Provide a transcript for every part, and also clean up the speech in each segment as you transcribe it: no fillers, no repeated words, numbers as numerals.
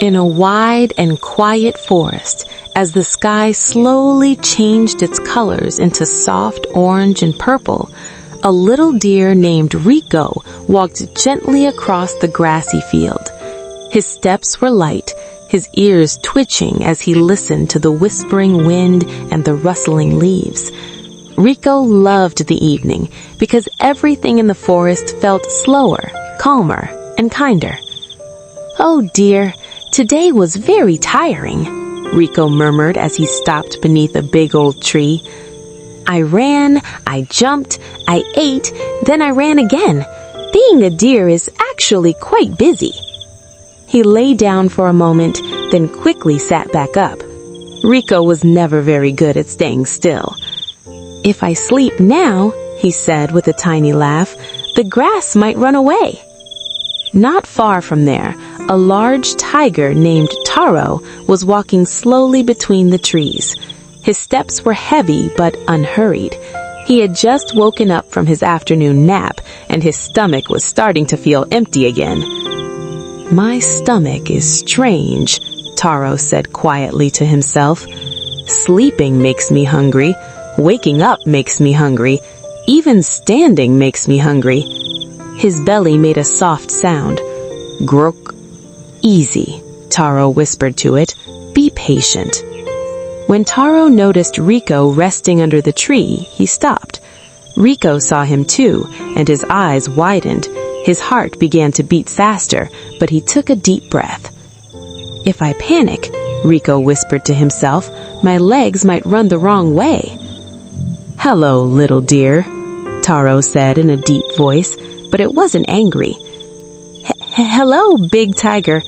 In a wide and quiet forest, as the sky slowly changed its colors into soft orange and purple, a little deer named Rico walked gently across the grassy field. His steps were light, his ears twitching as he listened to the whispering wind and the rustling leaves. Rico loved the evening because everything in the forest felt slower, calmer, and kinder. "Oh dear, today was very tiring," Rico murmured as he stopped beneath a big old tree. "I ran, I jumped, I ate, then I ran again. Being a deer is actually quite busy." He lay down for a moment, then quickly sat back up. Rico was never very good at staying still. "If I sleep now," he said with a tiny laugh, "the grass might run away." Not far from there, a large tiger named Taro was walking slowly between the trees. His steps were heavy but unhurried. He had just woken up from his afternoon nap, and his stomach was starting to feel empty again. "My stomach is strange," Taro said quietly to himself. "Sleeping makes me hungry. Waking up makes me hungry. Even standing makes me hungry." His belly made a soft sound. "Grok." "Easy," Taro whispered to it. "Be patient." When Taro noticed Rico resting under the tree, he stopped. Rico saw him too, and his eyes widened. His heart began to beat faster, but he took a deep breath. "If I panic," Rico whispered to himself, "my legs might run the wrong way." "Hello, little deer," Taro said in a deep voice, but it wasn't angry. "Hello, big tiger,"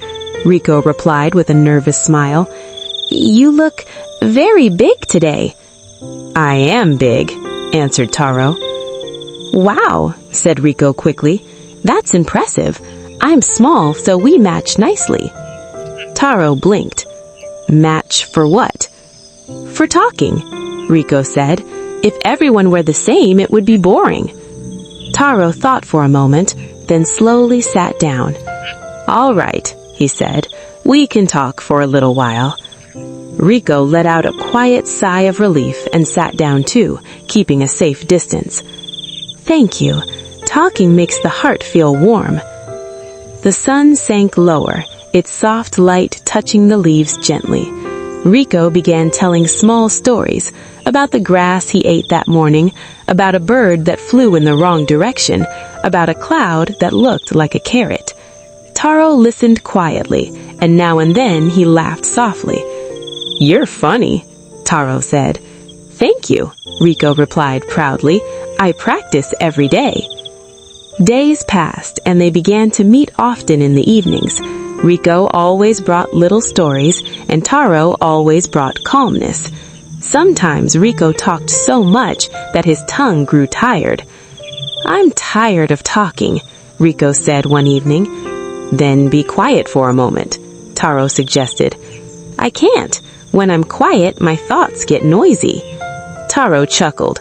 Rico replied with a nervous smile. "You look very big today." "I am big," answered Taro. "Wow," said Rico quickly. "That's impressive. I'm small, so we match nicely." Taro blinked. "Match for what?" "For talking," Rico said. "If everyone were the same, it would be boring." Taro thought for a moment, then slowly sat down. "All right," he said. "We can talk for a little while." Rico let out a quiet sigh of relief and sat down too, keeping a safe distance. "Thank you. Talking makes the heart feel warm." The sun sank lower, its soft light touching the leaves gently. Rico began telling small stories about the grass he ate that morning, about a bird that flew in the wrong direction, about a cloud that looked like a carrot. Taro listened quietly, and now and then he laughed softly. "You're funny," Taro said. "Thank you," Rico replied proudly. "I practice every day." Days passed, and they began to meet often in the evenings. Rico always brought little stories, and Taro always brought calmness. Sometimes Rico talked so much that his tongue grew tired. "I'm tired of talking," Rico said one evening. "Then be quiet for a moment," Taro suggested. "I can't. When I'm quiet, my thoughts get noisy." Taro chuckled.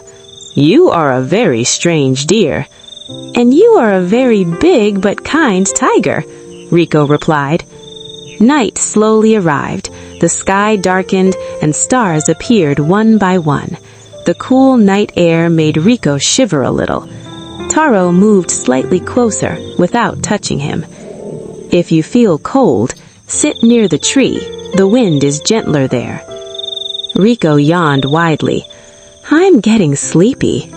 "You are a very strange deer." "And you are a very big but kind tiger," Rico replied. Night slowly arrived. The sky darkened and stars appeared one by one. The cool night air made Rico shiver a little. Taro moved slightly closer without touching him. "If you feel cold, sit near the tree. The wind is gentler there." Rico yawned widely. "I'm getting sleepy."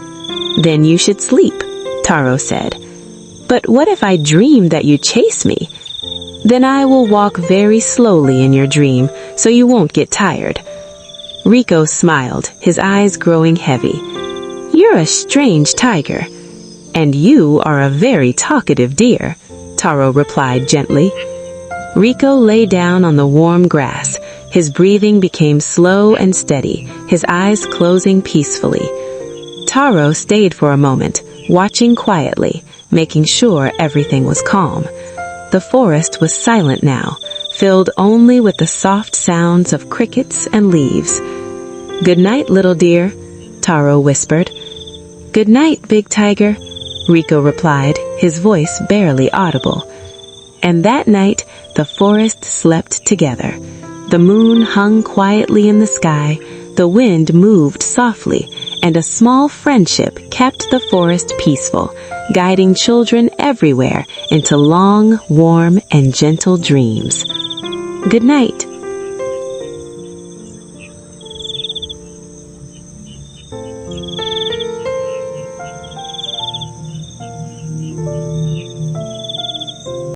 "Then you should sleep," Taro said. "But what if I dream that you chase me?" "Then I will walk very slowly in your dream, so you won't get tired." Rico smiled, his eyes growing heavy. "You're a strange tiger." "And you are a very talkative deer," Taro replied gently. Rico lay down on the warm grass. His breathing became slow and steady, his eyes closing peacefully. Taro stayed for a moment, watching quietly, making sure everything was calm. The forest was silent now, filled only with the soft sounds of crickets and leaves. "Good night, little deer," Taro whispered. "Good night, big tiger," Rico replied, his voice barely audible. And that night, the forest slept together. The moon hung quietly in the sky, the wind moved softly, and a small friendship kept the forest peaceful, guiding children everywhere into long, warm, and gentle dreams. Good night.